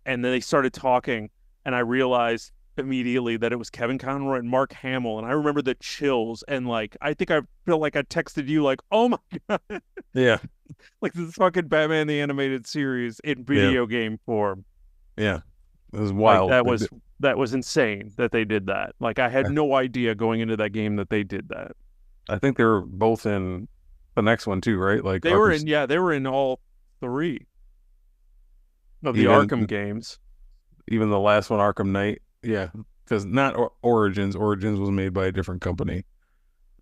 and then they started talking, and I realized immediately that it was Kevin Conroy and Mark Hamill, and I remember the chills, and like I think I feel like I texted you like, oh my God. Yeah. Like this fucking Batman the Animated Series in video game form. Yeah. It was wild. Like, that was that was insane that they did that. Like, I had no idea going into that game that they did that. I think they were both in the next one too, right? Like they were in all 3 of the Arkham games. Even the last one, Arkham Knight. Yeah, because not Origins. Origins was made by a different company.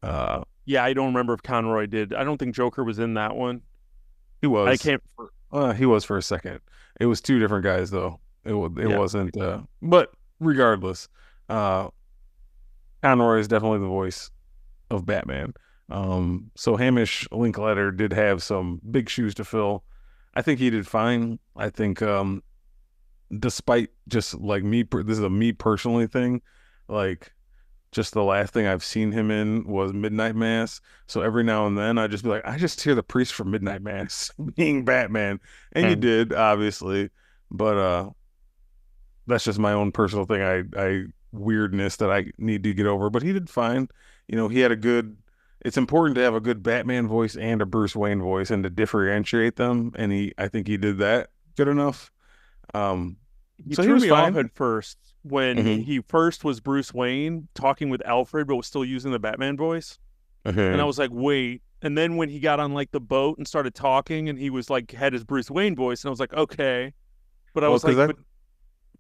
Yeah, I don't remember if Conroy did. I don't think Joker was in that one. He was. I can't. He was for a second. It was 2 different guys though. It wasn't. But regardless, Conroy is definitely the voice of Batman. So Hamish Linklater did have some big shoes to fill. I think he did fine. I think, despite just like me, this is a me personally thing. Like, just the last thing I've seen him in was Midnight Mass. So every now and then I just be like, I just hear the priest from Midnight Mass being Batman, and you did obviously, but that's just my own personal thing. I weirdness that I need to get over. But he did fine. You know, he had a good. It's important to have a good Batman voice and a Bruce Wayne voice, and to differentiate them. And I think he did that good enough. He threw me off at first when he first was Bruce Wayne talking with Alfred, but was still using the Batman voice. And I was like, wait. And then when he got on like the boat and started talking, and he was like had his Bruce Wayne voice, and I was like, okay. But I was like,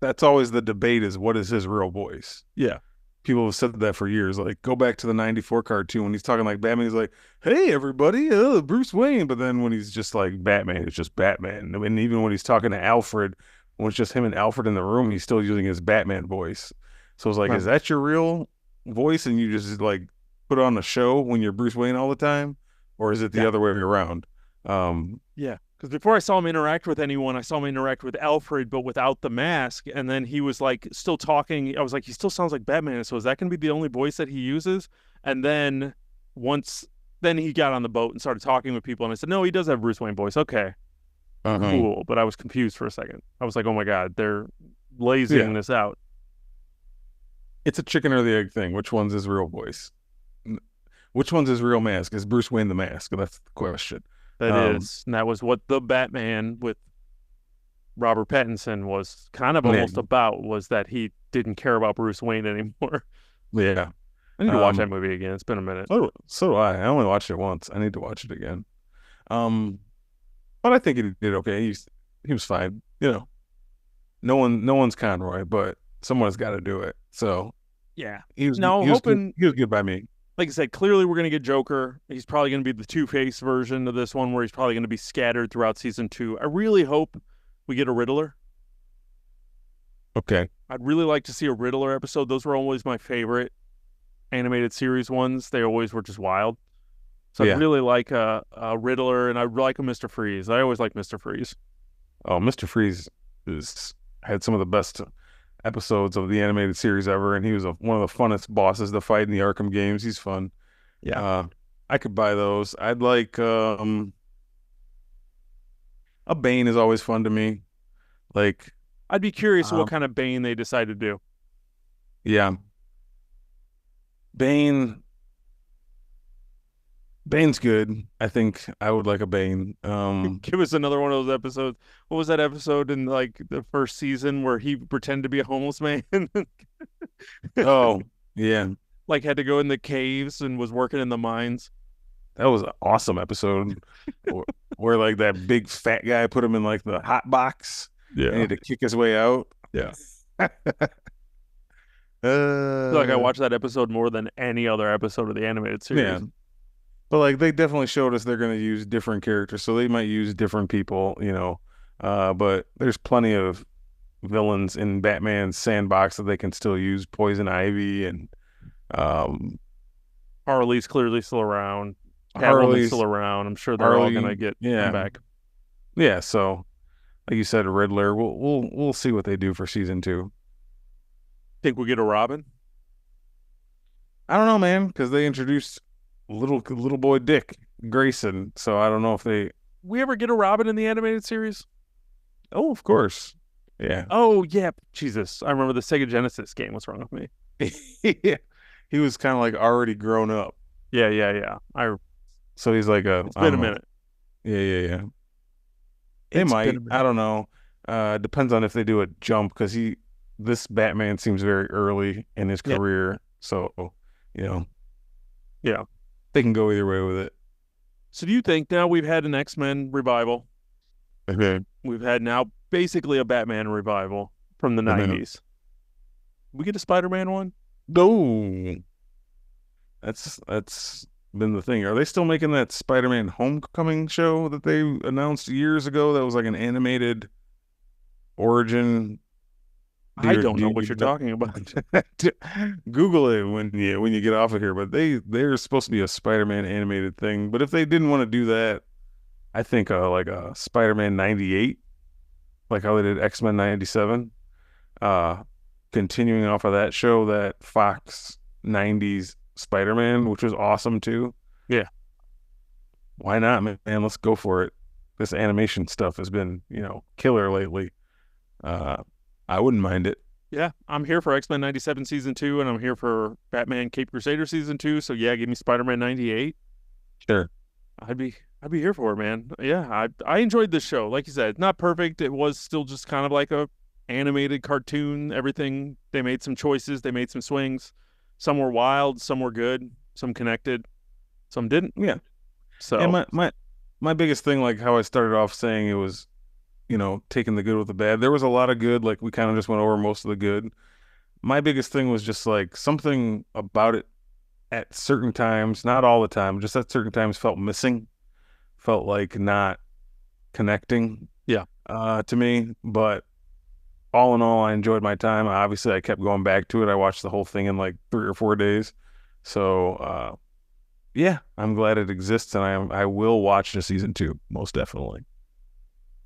that's always the debate: is what is his real voice? Yeah. People have said that for years. Like, go back to the '94 cartoon when he's talking like Batman. He's like, "Hey, everybody, Bruce Wayne." But then when he's just like Batman, it's just Batman. I mean, even when he's talking to Alfred, when it's just him and Alfred in the room, he's still using his Batman voice. So it's like, is that your real voice, and you just like put on a show when you're Bruce Wayne all the time, or is it the other way around? Yeah. Because before I saw him interact with anyone, I saw him interact with Alfred, but without the mask. And then he was like still talking. I was like, he still sounds like Batman. So is that going to be the only voice that he uses? And then then he got on the boat and started talking with people. And I said, no, he does have Bruce Wayne voice. Okay, cool. But I was confused for a second. I was like, oh my God, they're lazying this out. It's a chicken or the egg thing. Which one's his real voice? Which one's his real mask? Is Bruce Wayne the mask? That's the question. That is. And that was what the Batman with Robert Pattinson was kind of almost about, was that he didn't care about Bruce Wayne anymore. Yeah. I need to watch that movie again. It's been a minute. So do I. I only watched it once. I need to watch it again. But I think he did okay. He was fine. You know, no one's Conroy, but someone's got to do it. So yeah, he was good by me. Like I said, clearly we're going to get Joker. He's probably going to be the Two-Face version of this one, where he's probably going to be scattered throughout season 2. I really hope we get a Riddler. Okay. I'd really like to see a Riddler episode. Those were always my favorite animated series ones. They always were just wild. So I'd really like a Riddler, and I'd like a Mr. Freeze. I always like Mr. Freeze. Oh, Mr. Freeze had some of the best episodes of the animated series ever, and he was one of the funnest bosses to fight in the Arkham games. He's fun. Yeah. I could buy those. I'd like a Bane is always fun to me. Like, I'd be curious what kind of Bane they decide to do. Yeah. Bane's good. I think I would like a Bane. Give us another one of those episodes. What was that episode in like the first season where he pretended to be a homeless man? Oh, yeah. Like had to go in the caves and was working in the mines. That was an awesome episode where like that big fat guy put him in like the hot box. Yeah. And he had to kick his way out. Yeah. I feel like I watched that episode more than any other episode of the animated series. Yeah. But like they definitely showed us they're going to use different characters, so they might use different people, you know. But there's plenty of villains in Batman's sandbox that they can still use. Poison Ivy and Harley's clearly still around. Catwoman's still around. I'm sure they're all going to get back. Yeah. So, like you said, Riddler. We'll see what they do for season 2. Think we'll get a Robin? I don't know, man, because they introduced little boy Dick Grayson, so I don't know if we ever get a Robin in the animated series. Oh, of course. Yeah. Oh yeah, Jesus, I remember the Sega Genesis game. What's wrong with me? Yeah. He was kind of like already grown up. Yeah. So he's like it's been a minute. Yeah. They might. I don't know. Depends on if they do a jump, because this Batman seems very early in his Yeah. career, so Yeah. they can go either way with it. So do you think now we've had an X-Men revival? Okay. We've had now basically a Batman revival from the 90s. We get a Spider-Man one? No, that's been the thing. Are they still making that Spider-Man Homecoming show that they announced years ago? That was like an animated origin. I don't know what you're talking about. Google it when you get off of here. But they're supposed to be a Spider-Man animated thing. But if they didn't want to do that, I think like a Spider-Man 98, like how they did X-Men 97, continuing off of that show, that Fox 90s Spider-Man, which was awesome too. Yeah. Why not, man? Let's go for it. This animation stuff has been, killer lately. I wouldn't mind it. Yeah, I'm here for X-Men 97 season 2, and I'm here for Batman Cape Crusader season 2. So yeah, give me Spider-Man 98. Sure. I'd be here for it, man. Yeah, I enjoyed this show. Like you said, not perfect. It was still just kind of like a animated cartoon. Everything, they made some choices, they made some swings. Some were wild, some were good, some connected, some didn't. Yeah. So and my biggest thing, like how I started off saying it was, taking the good with the bad. There was a lot of good. Like we kind of just went over most of the good. My biggest thing was just like something about it at certain times, not all the time, just at certain times felt missing, felt like not connecting. Yeah. To me. But all in all, I enjoyed my time. Obviously, I kept going back to it. I watched the whole thing in like 3 or 4 days. So, yeah, I'm glad it exists, and I will watch the season 2, most definitely.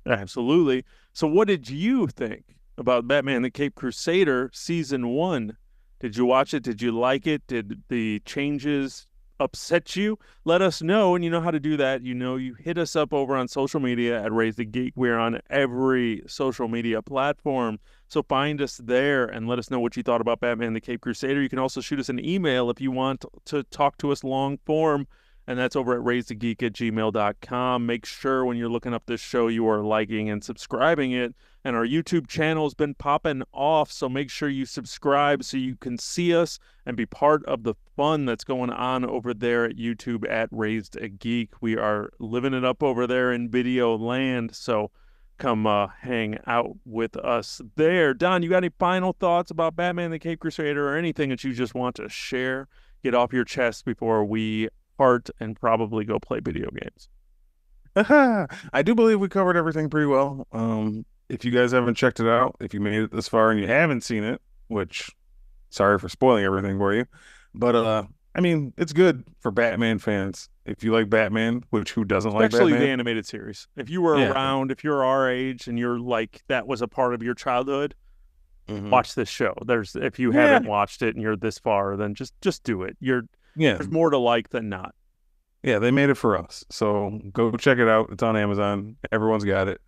absolutely. So what did you think about Batman the Cape Crusader season 1? Did you watch it? Did you like it? Did the changes upset you? Let us know, and you know how to do that. You hit us up over on social media at Raised A Geek. We're on every social media platform, so find us there and let us know what you thought about Batman the Cape Crusader. You can also shoot us an email if you want to talk to us long form, and that's over at raisedageek@gmail.com. Make sure when you're looking up this show, you are liking and subscribing it. And our YouTube channel has been popping off, so make sure you subscribe so you can see us and be part of the fun that's going on over there at YouTube at Raised a Geek. We are living it up over there in video land, so come hang out with us there. Don, you got any final thoughts about Batman the Cape Crusader or anything that you just want to share? Get off your chest before we part and probably go play video games. I do believe we covered everything pretty well. If you guys haven't checked it out, if you made it this far and you haven't seen it, which sorry for spoiling everything for you, but I mean, it's good for Batman fans. If you like Batman, which who doesn't like Batman? Especially the animated series. If you were around, if you're our age and you're like that was a part of your childhood, watch this show. If you haven't watched it and you're this far, then just do it. There's more to like than not. Yeah, they made it for us. So go check it out. It's on Amazon. Everyone's got it.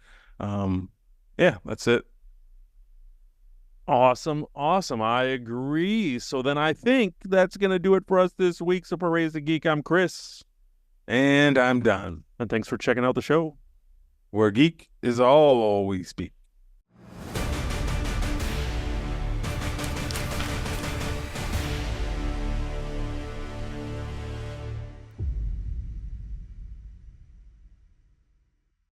Yeah, that's it. Awesome. I agree. So then I think that's going to do it for us this week. So for Raised a Geek, I'm Chris. And I'm Don. And thanks for checking out the show. Where geek is all we speak.